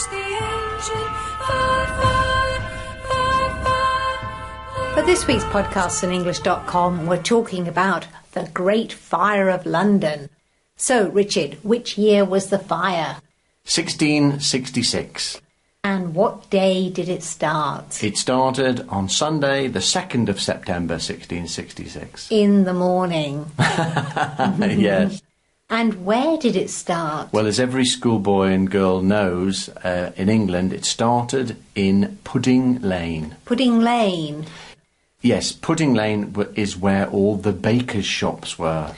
the engine. Fire, fire, fire, fire. For this week's podcast on English.com, we're talking about the Great Fire of London. So, Richard, which year was the fire? 1666. And what day did it start? It started on Sunday, the 2nd of September, 1666. In the morning. Yes. And where did it start? Well, as every schoolboy and girl knows, in England, it started in Pudding Lane. Pudding Lane. Yes, Pudding Lane is where all the bakers' shops were.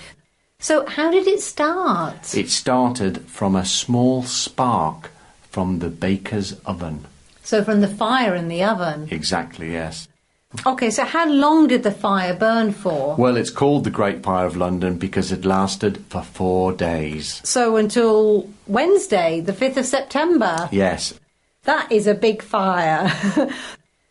So how did it start? It started from a small spark from the baker's oven. So from the fire in the oven? Exactly, yes. OK, so how long did the fire burn for? Well, it's called the Great Fire of London because it lasted for 4 days. So until Wednesday, the 5th of September? Yes. That is a big fire.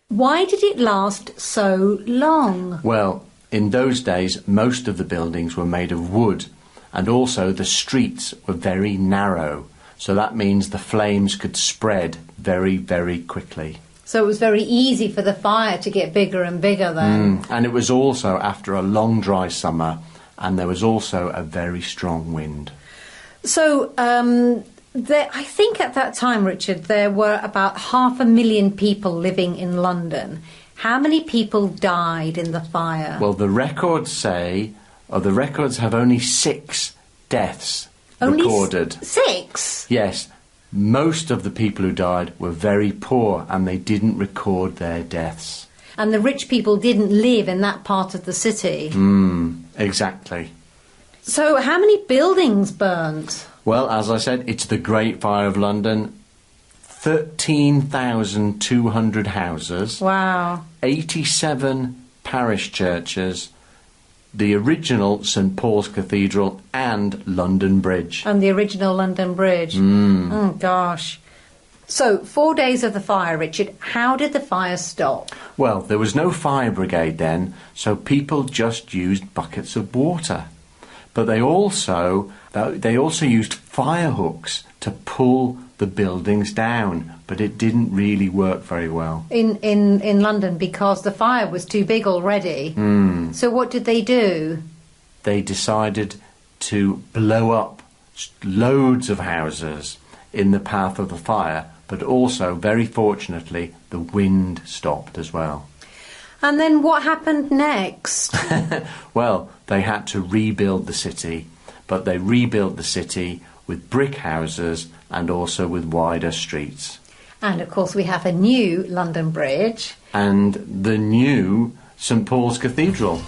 Why did it last so long? Well, in those days, most of the buildings were made of wood, and also the streets were very narrow. So that means the flames could spread very, very quickly. So it was very easy for the fire to get bigger and bigger then? And it was also after a long dry summer, and there was also a very strong wind. So I think at that time, Richard, there were about 500,000 people living in London. How many people died in the fire? Well, the records have only 6 deaths recorded. 6? Yes. Most of the people who died were very poor and they didn't record their deaths. And the rich people didn't live in that part of the city? Exactly. So how many buildings burnt? Well, as I said, it's the Great Fire of London. 13,200 houses. Wow. 87 parish churches, the original St Paul's Cathedral and London Bridge. And the original London Bridge. Oh, gosh. So, 4 days of the fire, Richard. How did the fire stop? Well, there was no fire brigade then, so people just used buckets of water. But they also used fire hooks to pull the buildings down, but it didn't really work very well. In London, because the fire was too big already. So what did they do? They decided to blow up loads of houses in the path of the fire, but also, very fortunately, the wind stopped as well. And then what happened next? Well, they had to rebuild the city, but they rebuilt the city with brick houses and also with wider streets. And, of course, we have a new London Bridge. And the new St Paul's Cathedral.